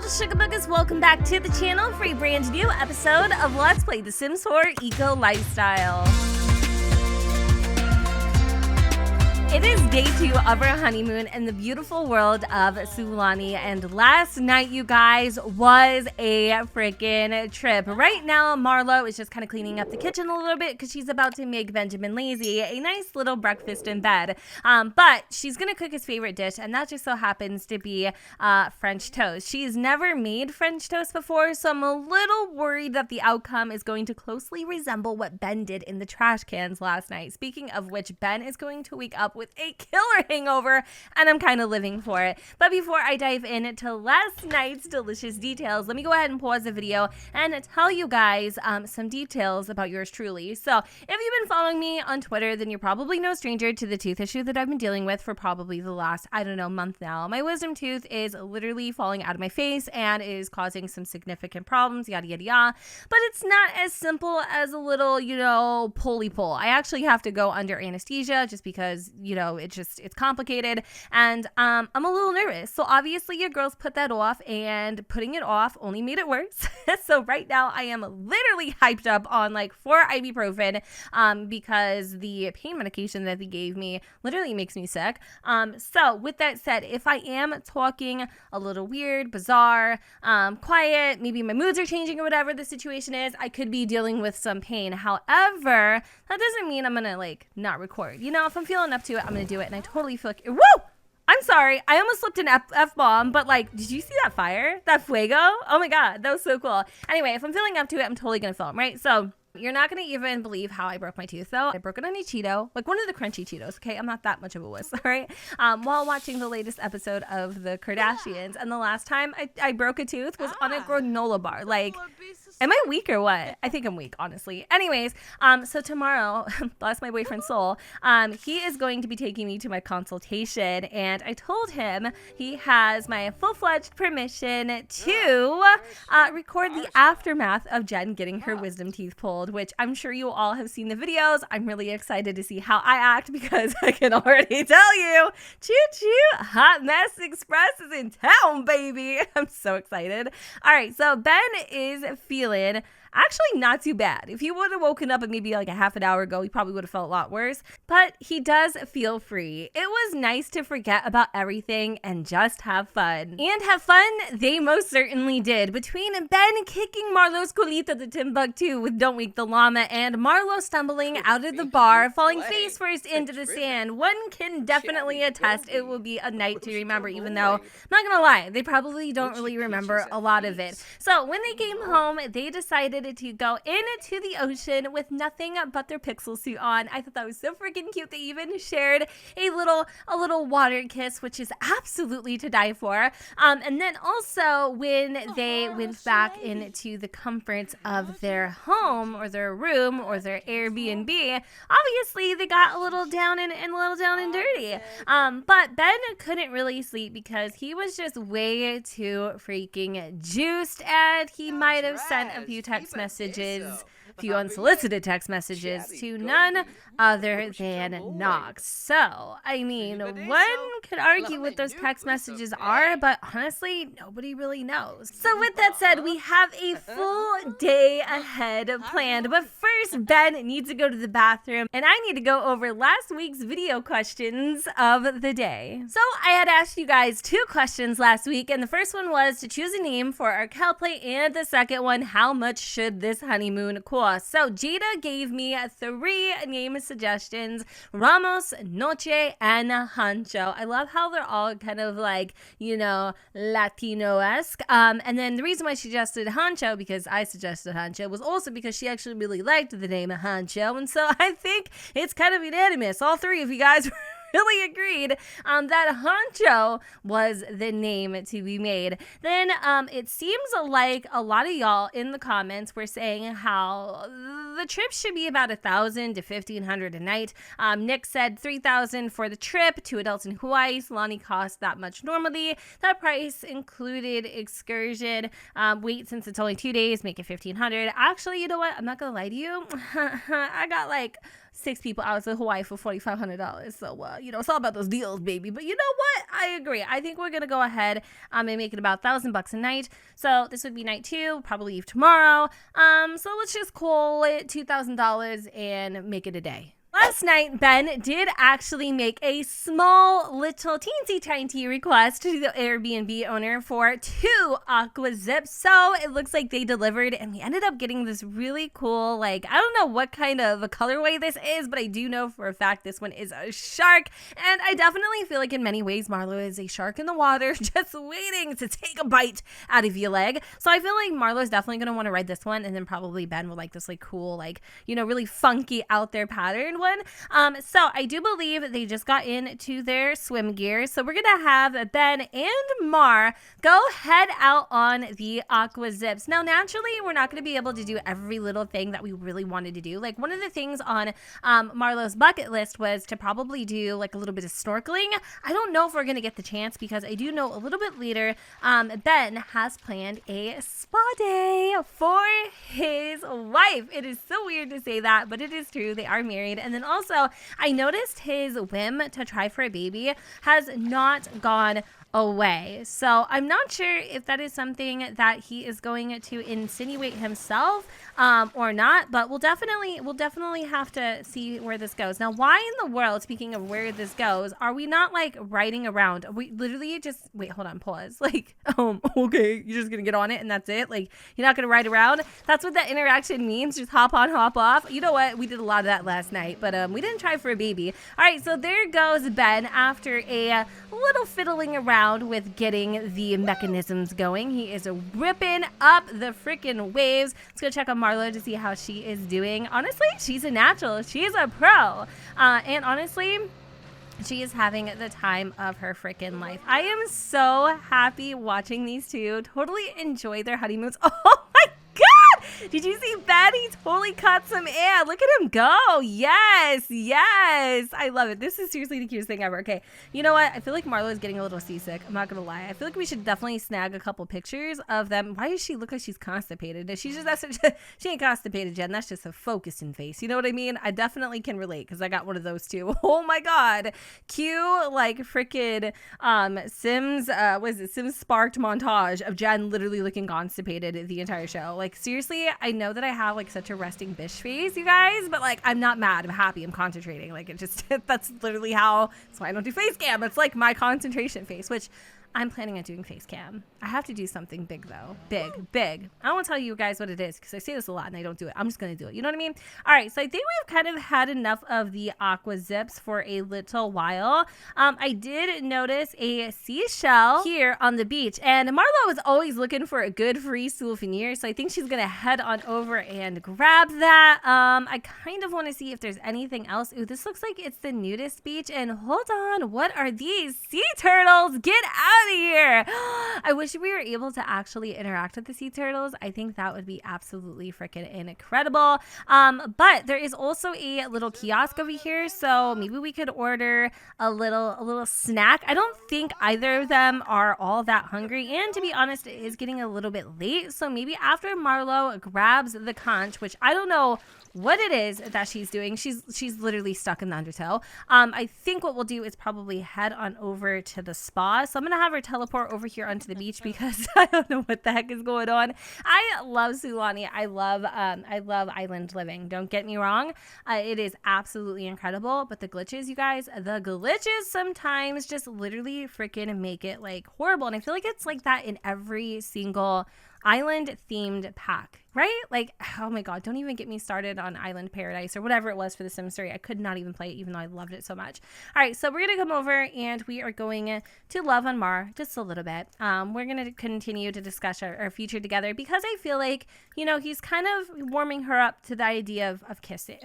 little sugar buggers, welcome back to the channel for a brand new episode of Let's Play The Sims 4 Eco Lifestyle. It is day 2 of our honeymoon in the beautiful world of Sulani, and last night, you guys, was a freaking trip. Right now, Marlowe is just kind of cleaning up the kitchen a little bit because she's about to make Benjamin Lazy a nice little breakfast in bed. But she's gonna cook his favorite dish, and that just so happens to be French toast. She's never made French toast before, so I'm a little worried that the outcome is going to closely resemble what Ben did in the trash cans last night. Speaking of which, Ben is going to wake up with a killer hangover, and I'm kind of living for it. But before I dive into last night's delicious details, let me go ahead and pause the video and tell you guys some details about yours truly. So if you've been following me on Twitter, then you're probably no stranger to the tooth issue that I've been dealing with for probably the last, I don't know, month now. My wisdom tooth is literally falling out of my face and is causing some significant problems, yada yada yada. But it's not as simple as a little, pulley pull. I actually have to go under anesthesia just because, it's complicated, and I'm a little nervous. So obviously your girls put that off, and putting it off only made it worse. So right now I am literally hyped up on like 4 ibuprofen because the pain medication that they gave me literally makes me sick. So with that said, if I am talking a little weird, bizarre, quiet, maybe my moods are changing or whatever the situation is, I could be dealing with some pain. However, that doesn't mean I'm gonna not record. If I'm feeling up to it, I'm gonna do it, and I totally feel like, woo! I'm sorry, I almost slipped an F-bomb, but did you see that fire? That fuego? Oh my god, that was so cool. Anyway, if I'm feeling up to it, I'm totally gonna film, right? So you're not going to even believe how I broke my tooth, though. I broke it on a Cheeto, like one of the crunchy Cheetos, okay? I'm not that much of a wuss, all right? While watching the latest episode of The Kardashians, and the last time I broke a tooth was on a granola bar. Am I weak or what? I think I'm weak, honestly. Anyways, so tomorrow, bless my boyfriend Soul, he is going to be taking me to my consultation, and I told him he has my full-fledged permission to record the aftermath of Jen getting her wisdom teeth pulled, which I'm sure you all have seen the videos. I'm really excited to see how I act because I can already tell you, choo-choo, Hot Mess Express is in town, baby. I'm so excited. All right, so Ben is feeling actually not too bad. If he would have woken up maybe like a half an hour ago, he probably would have felt a lot worse, but he does feel free. It was nice to forget about everything and just have fun. And have fun, they most certainly did. Between Ben kicking Marlowe's colita the Timbuktu with Don't Wake the Llama and Marlowe stumbling out of the bar, falling face first into the sand, one can definitely attest it will be a night to remember, even though, I'm not gonna lie, they probably don't really remember a lot of it. So when they came home, they decided to go into the ocean with nothing but their pixel suit on. I thought that was so freaking cute. They even shared a little water kiss, which is absolutely to die for. And then also when they went back into the comforts of their home or their room or their Airbnb, obviously they got a little down and dirty. But Ben couldn't really sleep because he was just way too freaking juiced, and he might have sent a few text messages, a few unsolicited text messages to none other than Knox. So, I mean, one could argue what those text messages are, but honestly, nobody really knows. So with that said, we have a full day ahead planned, but first, Ben needs to go to the bathroom, and I need to go over last week's video questions of the day. So I had asked you guys 2 questions last week, and the first one was to choose a name for our cow plate, and the second one, how much should this honeymoon cost? So Jada gave me 3 name suggestions: Ramos, Noche, and Hancho. I love how they're all kind of Latino-esque. And then the reason why she suggested Hancho, because I suggested Hancho, was also because she actually really liked the name Hancho. And so I think it's kind of unanimous. All 3 of you guys really agreed that Hancho was the name to be made. Then it seems like a lot of y'all in the comments were saying how the trip should be about $1,000 to $1,500 a night. Nick said $3,000 for the trip, 2 adults in Hawaii. Solani cost that much normally. That price included excursion. Wait, since it's only 2 days, make it $1,500. Actually, you know what? I'm not gonna lie to you. I got 6 people out to Hawaii for $4,500. So, you know, it's all about those deals, baby. But you know what? I agree. I think we're going to go ahead and make it about $1,000 a night. So this would be night 2, probably leave tomorrow. So let's just call it $2,000 and make it a day. Last night, Ben did actually make a small, little, teensy tiny request to the Airbnb owner for 2 Aqua Zips. So it looks like they delivered, and we ended up getting this really cool, like, I don't know what kind of a colorway this is, but I do know for a fact this one is a shark. And I definitely feel like in many ways, Marlowe is a shark in the water, just waiting to take a bite out of your leg. So I feel like Marlowe's definitely going to want to ride this one, and then probably Ben will like this, like, cool, like, you know, really funky out there pattern one. So I do believe they just got into their swim gear. So we're going to have Ben and Mar go head out on the Aqua Zips. Now, naturally, we're not going to be able to do every little thing that we really wanted to do. Like, one of the things on Marlowe's bucket list was to probably do like a little bit of snorkeling. I don't know if we're going to get the chance because I do know a little bit later, Ben has planned a spa day for his wife. It is so weird to say that, but it is true. They are married. And then also, I noticed his whim to try for a baby has not gone away. So I'm not sure if that is something that he is going to insinuate himself or not, but we'll definitely have to see where this goes. Now, why in the world, speaking of where this goes, are we not like riding around? We literally just wait, hold on, pause. Like, okay, you're just gonna get on it and that's it. Like, you're not gonna ride around. That's what that interaction means. Just hop on, hop off. You know what? We did a lot of that last night, but we didn't try for a baby. All right, so there goes Ben after a little fiddling around with getting the mechanisms going. He is ripping up the freaking waves. Let's go check on Marlowe to see how she is doing. Honestly, she's a natural. She's a pro. And honestly, she is having the time of her freaking life. I am so happy watching these two totally enjoy their honeymoons. Oh my God! Did you see Ben? He totally caught some air. Look at him go. Yes, yes. I love it. This is seriously the cutest thing ever. Okay, you know what? I feel like Marlowe is getting a little seasick. I'm not going to lie. I feel like we should definitely snag a couple pictures of them. Why does she look like she's constipated? Is she just, she ain't constipated, Jen. That's just a focusing face. You know what I mean? I definitely can relate because I got one of those too. Oh my God. Cue like freaking Sims, Sims sparked montage of Jen literally looking constipated the entire show. Like, seriously, I know that I have like such a resting bitch face, you guys, but like, I'm not mad. I'm happy. I'm concentrating. Like, it just, that's literally that's why I don't do face cam. It's like my concentration face, which I'm planning on doing face cam. I have to do something big though. Big. I don't want to tell you guys what it is because I say this a lot and I don't do it. I'm just going to do it. You know what I mean? All right. So I think we've kind of had enough of the Aqua Zips for a little while. I did notice a seashell here on the beach, and Marlowe is always looking for a good free souvenir. So I think she's going to head on over and grab that. I kind of want to see if there's anything else. Ooh, this looks like it's the nudist beach. And hold on. What are these? Sea turtles. Get out of here. I wish we were able to actually interact with the sea turtles. I think that would be absolutely freaking incredible. But there is also a little kiosk over here, so maybe we could order a little snack. I don't think either of them are all that hungry, and to be honest, it is getting a little bit late, so maybe after Marlowe grabs the conch, which I don't know what it is that she's doing. She's literally stuck in the undertow. I think what we'll do is probably head on over to the spa. So I'm gonna have her teleport over here onto the beach because I don't know what the heck is going on. I love Sulani. I love island living. Don't get me wrong. It is absolutely incredible. But the glitches, you guys, the glitches sometimes just literally freaking make it like horrible. And I feel like it's like that in every single island themed pack, right? Like, oh my God, don't even get me started on Island Paradise or whatever it was for the Sims 3. I could not even play it even though I loved it so much. All right, so we're gonna come over and we are going to love on Mar just a little bit. We're gonna continue to discuss our future together because I feel like, you know, he's kind of warming her up to the idea of kissing,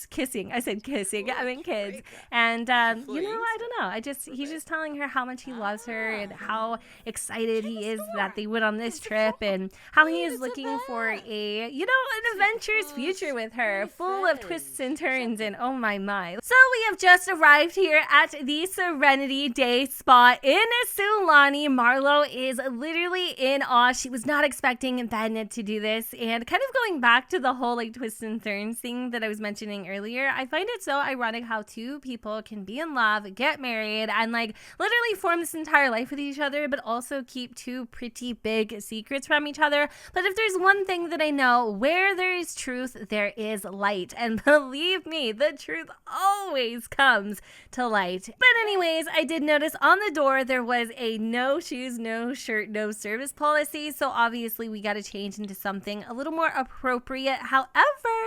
kissing. I said kissing, I mean kids. And you know, I don't know. He's just telling her how much he loves her and how excited he is that they went on this trip. And and how he is looking for a, you know, an adventurous future with her, full of twists and turns, and oh my. So we have just arrived here at the Serenity Day Spa in Sulani. Marlowe is literally in awe. She was not expecting Ben to do this, and kind of going back to the whole like twists and turns thing that I was mentioning earlier, I find it so ironic how two people can be in love, get married, and like literally form this entire life with each other, but also keep two pretty big secrets from each other. But if there's one thing that I know, where there is truth, there is light, and believe me, the truth always comes to light. But anyways, I did notice on the door there was a no shoes, no shirt, no service policy, so obviously we got to change into something a little more appropriate. However,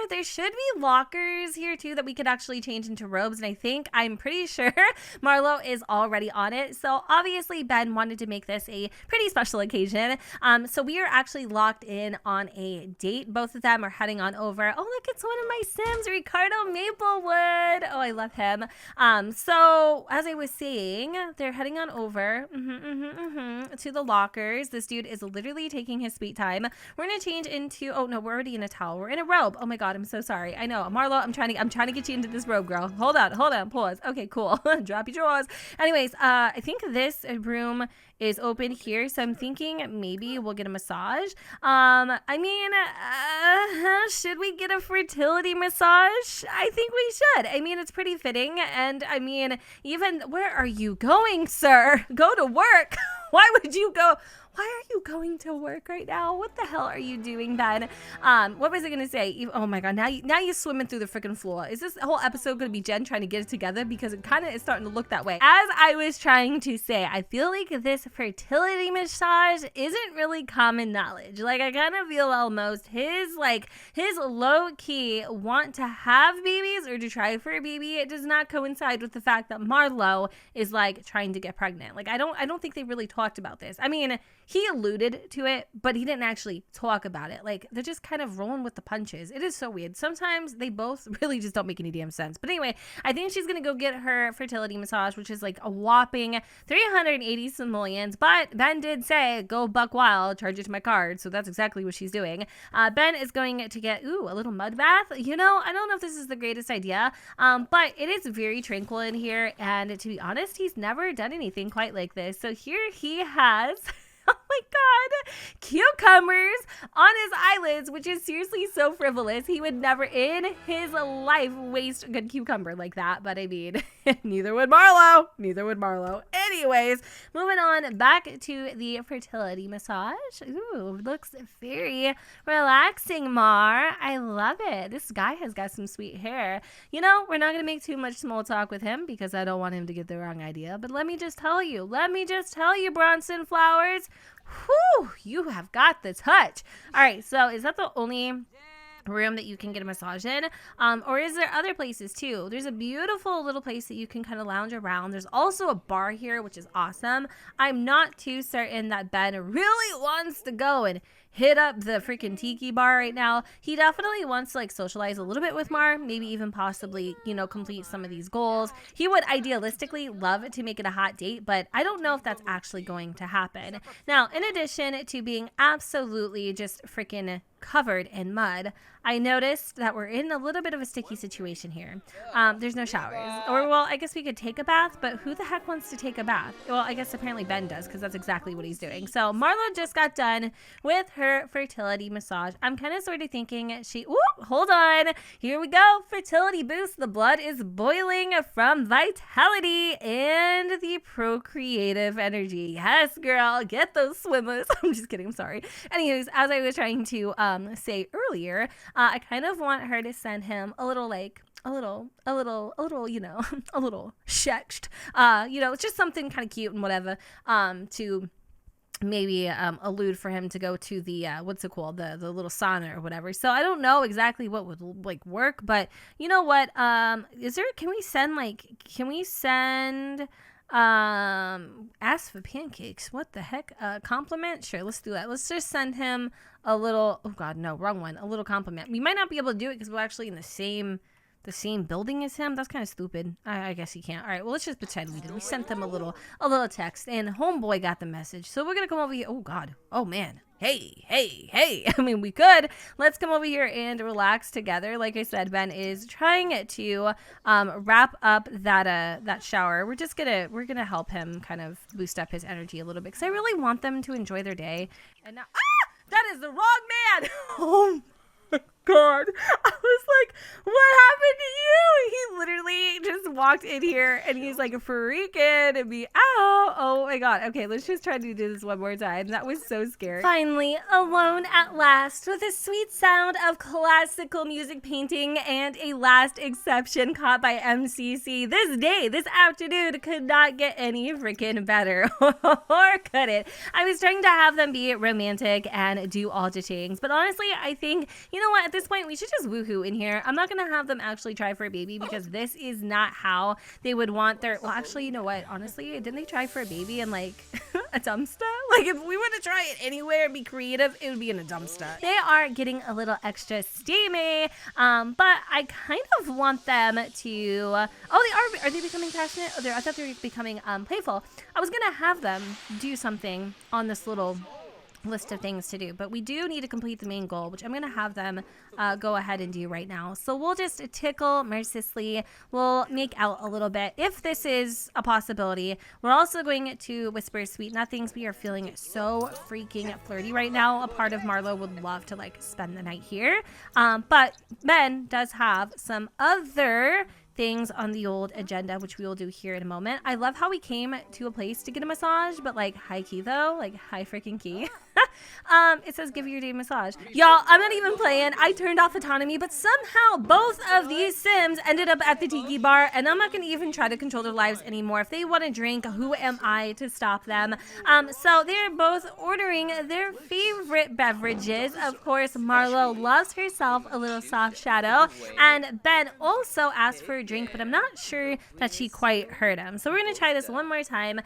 there should be lockers here too that we could actually change into robes, and I'm pretty sure Marlowe is already on it. So obviously Ben wanted to make this a pretty special occasion. So we are actually locked in on a date. Both of them are heading on over. Oh, look, it's one of my Sims, Ricardo Maplewood. Oh, I love him. So as I was saying, they're heading on over to the lockers. This dude is literally taking his sweet time. We're gonna change into, oh no, we're already in a towel. We're in a robe. Oh my god, I'm so sorry. I know, Marlo, I'm trying to get you into this robe, girl. Hold on, pause. Okay, cool. Drop your drawers. Anyways, I think this room is open here, so I'm thinking maybe we'll get a massage. Should we get a fertility massage? I think we should. I mean, it's pretty fitting, and I mean, even, where are you going, sir? Go to work. Why would you go? Why are you going to work right now? What the hell are you doing, Ben? What was I gonna say? Oh my god, now you're swimming through the freaking floor. Is this whole episode gonna be Jen trying to get it together? Because it kind of is starting to look that way. As I was trying to say, I feel like this fertility massage isn't really common knowledge. Like, I kind of feel almost his low-key want to have babies or to try for a baby, it does not coincide with the fact that Marlowe is like trying to get pregnant. Like, I don't think they really talked about this. I mean, he alluded to it, but he didn't actually talk about it. Like, they're just kind of rolling with the punches. It is so weird. Sometimes they both really just don't make any damn sense. But anyway, I think she's going to go get her fertility massage, which is like a whopping 380 simoleons. But Ben did say, go buck wild, charge it to my card. So that's exactly what she's doing. Ben is going to get, a little mud bath. You know, I don't know if this is the greatest idea, but it is very tranquil in here. And to be honest, he's never done anything quite like this. So here he has... Oh my god, cucumbers on his eyelids, which is seriously so frivolous. He would never in his life waste a good cucumber like that, but I mean, neither would Marlowe. Anyways, moving on back to the fertility massage. Ooh, looks very relaxing, Mar. I love it. This guy has got some sweet hair. You know, we're not going to make too much small talk with him because I don't want him to get the wrong idea, but let me just tell you, Bronson Flowers, whew, you have got the touch. All right, so is that the only room that you can get a massage in, or is there other places too? There's a beautiful little place that you can kind of lounge around. There's also a bar here, which is awesome. I'm not too certain that Ben really wants to go and hit up the freaking tiki bar right now. He definitely wants to like socialize a little bit with Mar, maybe even possibly, complete some of these goals. He would idealistically love to make it a hot date, but I don't know if that's actually going to happen. Now, in addition to being absolutely just freaking covered in mud, I noticed that we're in a little bit of a sticky situation here. There's no showers. Or, well, I guess we could take a bath, but who the heck wants to take a bath? Well, I guess apparently Ben does, because that's exactly what he's doing. So Marlowe just got done with her fertility massage. I'm kind of sort of thinking hold on. Here we go. Fertility Boost. The blood is boiling from vitality and the procreative energy. Yes, girl. Get those swimmers. I'm just kidding. I'm sorry. Anyways, as I was trying to say earlier, I kind of want her to send him a little sext. It's just something kind of cute and whatever, to maybe allude for him to go to the what's it called, the little sauna or whatever. So I don't know exactly what would like work, but you know what, can we send ask for pancakes, what the heck, compliment? Sure, let's do that. Let's just send him a little, oh god, no, wrong one, a little compliment. We might not be able to do it because we're actually in the same the same building as him. That's kind of stupid. I guess he can't. All right, well, let's just pretend we did. We sent them a little text, and homeboy got the message. So we're gonna come over here. Oh God. Oh man. Hey. I mean, we could. Let's come over here and relax together. Like I said, Ben is trying to wrap up that shower. We're gonna help him kind of boost up his energy a little bit, because I really want them to enjoy their day. And now, that is the wrong man. Oh God, I was like, what happened to you? He literally just walked in here and he's like freaking me out. Oh my God. Okay, let's just try to do this one more time. That was so scary. Finally, alone at last, with a sweet sound of classical music painting and a last exception caught by MCC. This afternoon could not get any freaking better. Or could it? I was trying to have them be romantic and do all the things, but honestly, I think, you know what? At this point, we should just woohoo in here. I'm not going to have them actually try for a baby, because this is not how they would want their... Well, actually, you know what? Honestly, didn't they try for a baby in, like, a dumpster? Like, if we were to try it anywhere and be creative, it would be in a dumpster. They are getting a little extra steamy, but I kind of want them to... Oh, they are they becoming passionate? Oh, I thought they were becoming playful. I was going to have them do something on this little list of things to do, but we do need to complete the main goal, which I'm going to have them go ahead and do right now. So we'll just tickle mercilessly. We'll make out a little bit if this is a possibility. We're also going to whisper sweet nothings. We are feeling so freaking flirty right now. A part of Marlowe would love to like spend the night here, but Ben does have some other things on the old agenda, which we will do here in a moment. I love how we came to a place to get a massage, but like high key though, like high freaking key. It says give your day massage. Y'all, I'm not even playing. I turned off autonomy, but somehow both of these Sims ended up at the tiki bar, and I'm not gonna even try to control their lives anymore. If they want to drink, who am I to stop them? So they're both ordering their favorite beverages. Of course, Marlowe loves herself a little soft shadow, and Ben also asked for a drink, but I'm not sure that she quite heard him. So we're gonna try this one more time.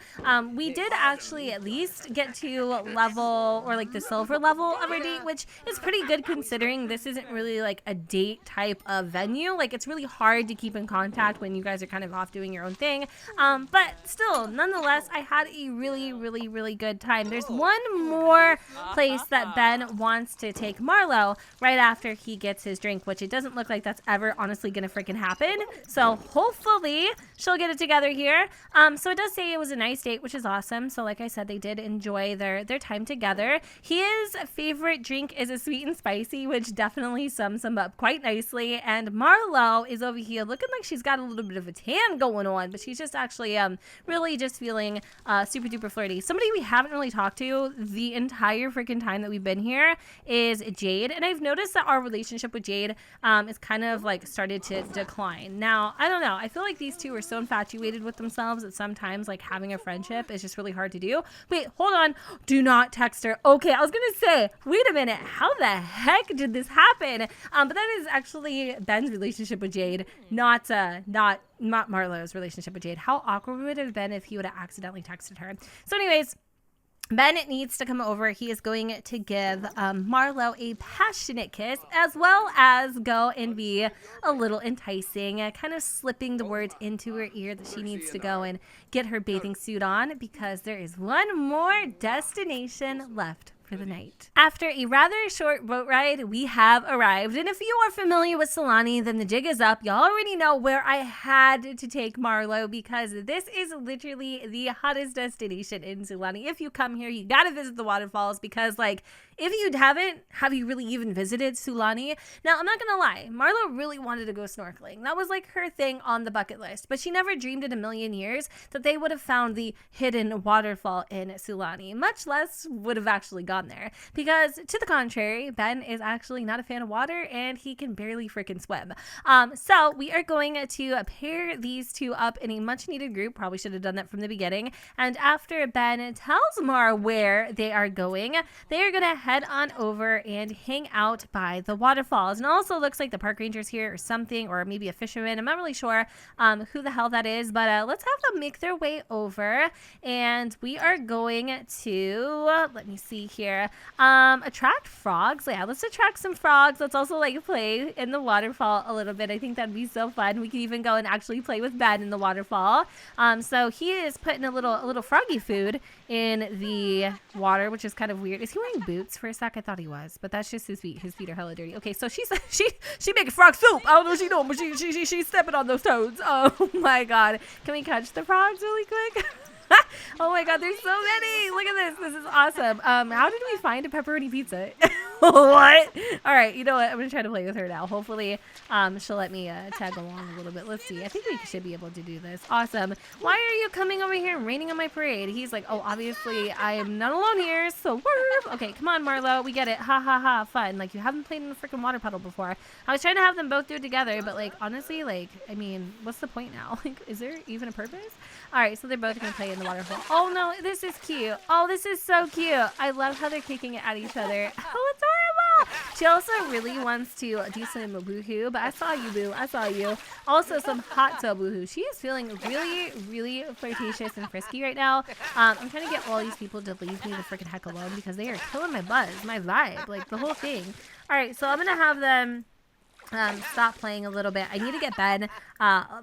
We did actually at least get to level, or like the silver level of our date, which is pretty good considering this isn't really like a date type of venue. Like, it's really hard to keep in contact when you guys are kind of off doing your own thing. But still, nonetheless, I had a really good time. There's one more place that Ben wants to take Marlowe right after he gets his drink, which it doesn't look like that's ever honestly gonna freaking happen. So hopefully she'll get it together here. So it does say it was a nice date, which is awesome. So like I said, they did enjoy their time together. His favorite drink is a sweet and spicy, which definitely sums him up quite nicely. And Marlowe is over here looking like she's got a little bit of a tan going on, but she's just actually really just feeling super duper flirty. Somebody we haven't really talked to the entire freaking time that we've been here is Jade, and I've noticed that our relationship with Jade is kind of like started to decline. Now, I don't know. I feel like these two are so infatuated with themselves that sometimes like having a friendship is just really hard to do. Wait, hold on. Do not text her. Okay, I was gonna say, wait a minute, how the heck did this happen? But that is actually Ben's relationship with Jade, not Marlowe's relationship with Jade. How awkward would it have been if he would have accidentally texted her? So anyways, Ben needs to come over. He is going to give Marlowe a passionate kiss, as well as go and be a little enticing, kind of slipping the words into her ear that she needs to go and get her bathing suit on, because there is one more destination left for the night. After a rather short boat ride, we have arrived. And if you are familiar with Sulani, then the jig is up. Y'all already know where I had to take Marlowe, because this is literally the hottest destination in Sulani. If you come here, you gotta visit the waterfalls, because like, if you haven't, have you really even visited Sulani? Now, I'm not gonna lie, Marlowe really wanted to go snorkeling. That was like her thing on the bucket list, but she never dreamed in a million years that they would have found the hidden waterfall in Sulani, much less would have actually gone there, because to the contrary, Ben is actually not a fan of water and he can barely freaking swim. So we are going to pair these two up in a much needed group. Probably should have done that from the beginning. And after Ben tells Mar where they are going, they are gonna head head on over and hang out by the waterfalls. And it also looks like the park ranger's here or something, or maybe a fisherman. I'm not really sure who the hell that is, but let's have them make their way over. And we are going to, let me see here, attract frogs. Yeah, let's attract some frogs. Let's also like play in the waterfall a little bit. I think that'd be so fun. We can even go and actually play with Ben in the waterfall. So he is putting a little froggy food in the water, which is kind of weird. Is he wearing boots for a sec? I thought he was, but that's just his feet. His feet are hella dirty. Okay, so she making frog soup. I don't know what she's doing, but she's stepping on those toads. Oh my god. Can we catch the frogs really quick? Oh my god, there's so many. Look at this. This is awesome. How did we find a pepperoni pizza? What? All right, you know what? I'm gonna try to play with her now. Hopefully she'll let me tag along a little bit. Let's see. I think we should be able to do this. Awesome. Why are you coming over here and raining on my parade? He's like, oh, obviously I am not alone here, so woof. Okay, come on, Marlowe. We get it. Ha ha ha. Fun. Like, you haven't played in a freaking water puddle before. I was trying to have them both do it together, but like, honestly, like, I mean, what's the point now? Like, is there even a purpose? All right, so they're both gonna play in the waterfall. Oh no, this is cute. Oh, this is so cute. I love how they're kicking it at each other. Oh, it's horrible. She also really wants to do some woohoo, but I saw you, boo. I saw you. Also, some hot tub woohoo. She is feeling really, really flirtatious and frisky right now. I'm trying to get all these people to leave me the freaking heck alone because they are killing my buzz, my vibe, like the whole thing. All right, so I'm gonna have them stop playing a little bit. I need to get Ben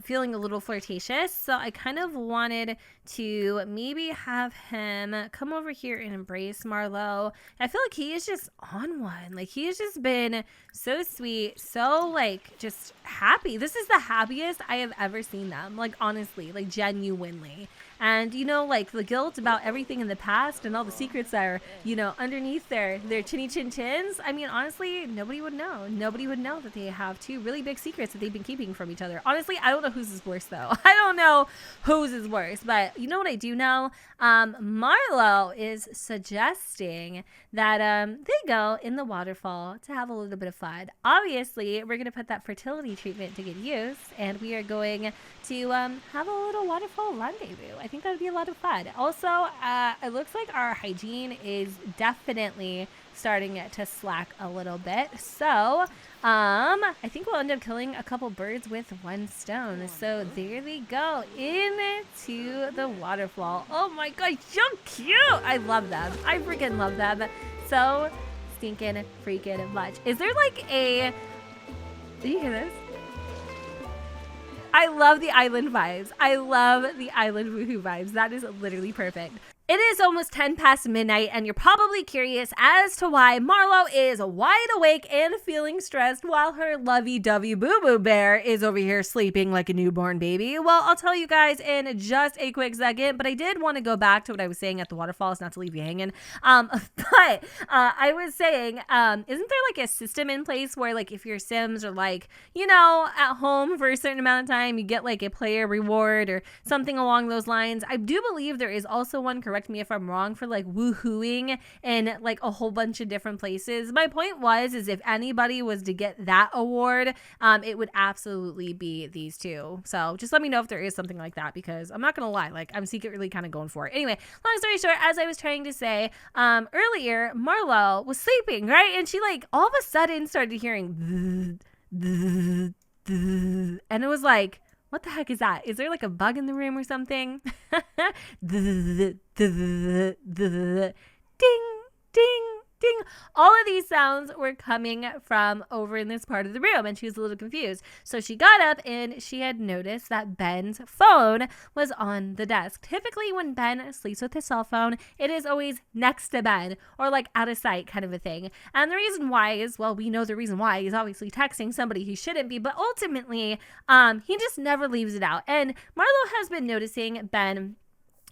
feeling a little flirtatious, so I kind of wanted to maybe have him come over here and embrace Marlowe. I feel like he is just on one. Like, he has just been so sweet, so like just happy. This is the happiest I have ever seen them, like, honestly, like genuinely. And you know, like the guilt about everything in the past and all the secrets that are, you know, underneath their chinny chin chins. I mean, honestly, nobody would know. Nobody would know that they have two really big secrets that they've been keeping from each other. Honestly, I don't know whose is worse though. I don't know whose is worse, but you know what I do know? Marlowe is suggesting that they go in the waterfall to have a little bit of fun. Obviously, we're going to put that fertility treatment to good use, and we are going to have a little waterfall rendezvous. I think that would be a lot of fun. Also, it looks like our hygiene is definitely starting to slack a little bit. So, I think we'll end up killing a couple birds with one stone. So there they go, into the waterfall. Oh my god, so cute! I love them. I freaking love them so stinking freaking much. Is there like a... Do you hear this? I love the island vibes. I love the island woohoo vibes. That is literally perfect. It is almost 10 past midnight, and you're probably curious as to why Marlowe is wide awake and feeling stressed while her lovey-dovey boo-boo bear is over here sleeping like a newborn baby. Well, I'll tell you guys in just a quick second, but I did want to go back to what I was saying at the waterfalls, not to leave you hanging. But I was saying, isn't there like a system in place where like if your Sims are like, you know, at home for a certain amount of time, you get like a player reward or something along those lines? I do believe there is also one, correct me if I'm wrong, for like woohooing in like a whole bunch of different places. My point is if anybody was to get that award, it would absolutely be these two. So just let me know if there is something like that, because I'm not gonna lie, like I'm secretly kind of going for it. Anyway, long story short, as I was trying to say earlier, Marlowe was sleeping, right? And she like all of a sudden started hearing and it was like, what the heck is that? Is there like a bug in the room or something? Ding, ding, ding. All of these sounds were coming from over in this part of the room, and she was a little confused. So she got up and she had noticed that Ben's phone was on the desk. Typically when Ben sleeps with his cell phone, it is always next to Ben or like out of sight kind of a thing. And the reason why is, well, we know the reason why. He's obviously texting somebody he shouldn't be, but ultimately he just never leaves it out. And Marlowe has been noticing Ben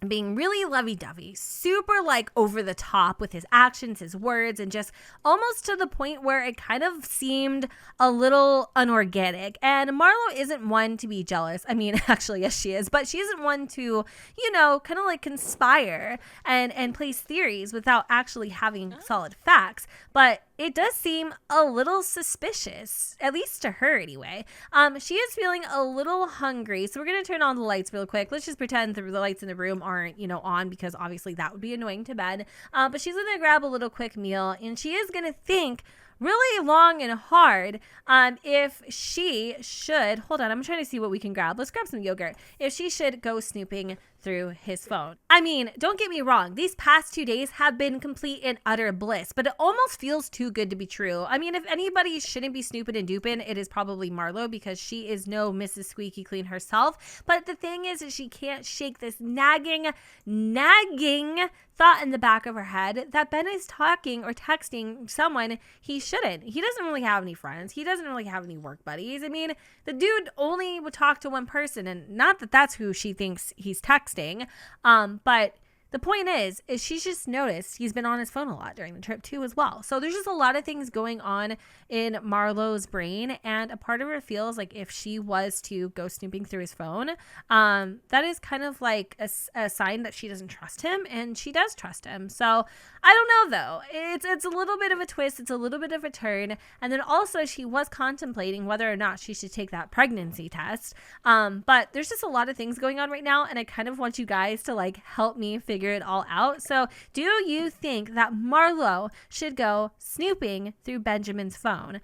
being really lovey-dovey, super like over the top with his actions, his words, and just almost to the point where it kind of seemed a little unorganic. And Marlowe isn't one to be jealous. I mean, actually, yes, she is, but she isn't one to, you know, kind of like conspire and place theories without actually having solid facts. But it does seem a little suspicious, at least to her anyway. She is feeling a little hungry, so we're going to turn on the lights real quick. Let's just pretend the lights in the room aren't, on, because obviously that would be annoying to Ben. But she's going to grab a little quick meal, and she is going to think really long and hard if she should, hold on, I'm trying to see what we can grab. Let's grab some yogurt. If she should go snooping through his phone. I mean, don't get me wrong, these past 2 days have been complete and utter bliss, but it almost feels too good to be true. I mean, if anybody shouldn't be snooping and duping, it is probably Marlowe, because she is no Mrs. Squeaky Clean herself. But the thing is she can't shake this nagging thought in the back of her head that Ben is talking or texting someone he shouldn't. He doesn't really have any friends. He doesn't really have any work buddies. I mean, the dude only would talk to one person, and not that that's who she thinks he's texting. But the point is she's just noticed he's been on his phone a lot during the trip too as well. So there's just a lot of things going on in Marlowe's brain, and a part of her feels like if she was to go snooping through his phone, that is kind of like a sign that she doesn't trust him, and she does trust him. So I don't know though. It's a little bit of a twist. It's a little bit of a turn. And then also she was contemplating whether or not she should take that pregnancy test. But there's just a lot of things going on right now, and I kind of want you guys to like help me figure it all out. So do you think that Marlowe should go snooping through Benjamin's phone?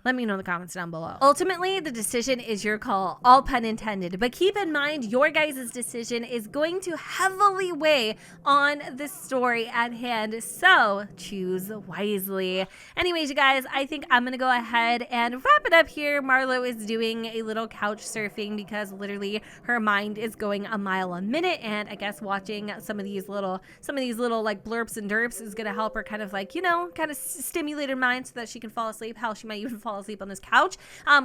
Let me know in the comments down below. Ultimately, the decision is your call, all pun intended. But keep in mind, your guys' decision is going to heavily weigh on the story at hand. So choose wisely. Anyways, you guys, I think I'm going to go ahead and wrap it up here. Marlowe is doing a little couch surfing because literally her mind is going a mile a minute. And I guess watching some of these little like blurps and derps is going to help her kind of like, kind of stimulate her mind so that she can fall asleep. Hell, she might even fall asleep on this couch.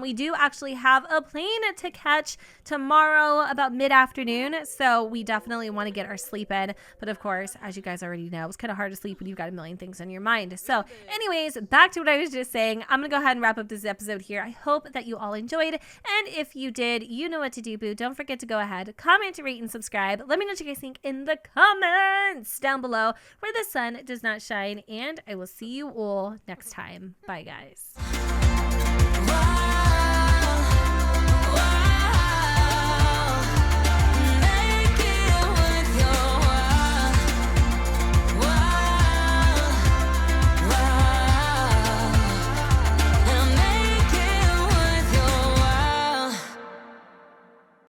We do actually have a plane to catch tomorrow about mid-afternoon, so we definitely want to get our sleep in. But of course, as you guys already know, it's kind of hard to sleep when you've got a million things on your mind. So anyways, back to what I was just saying. I'm gonna go ahead and wrap up this episode here. I hope that you all enjoyed, and if you did, you know what to do, boo. Don't forget to go ahead, comment, rate, and subscribe. Let me know what you guys think in the comments down below where the sun does not shine, and I will see you all next time. Bye, guys.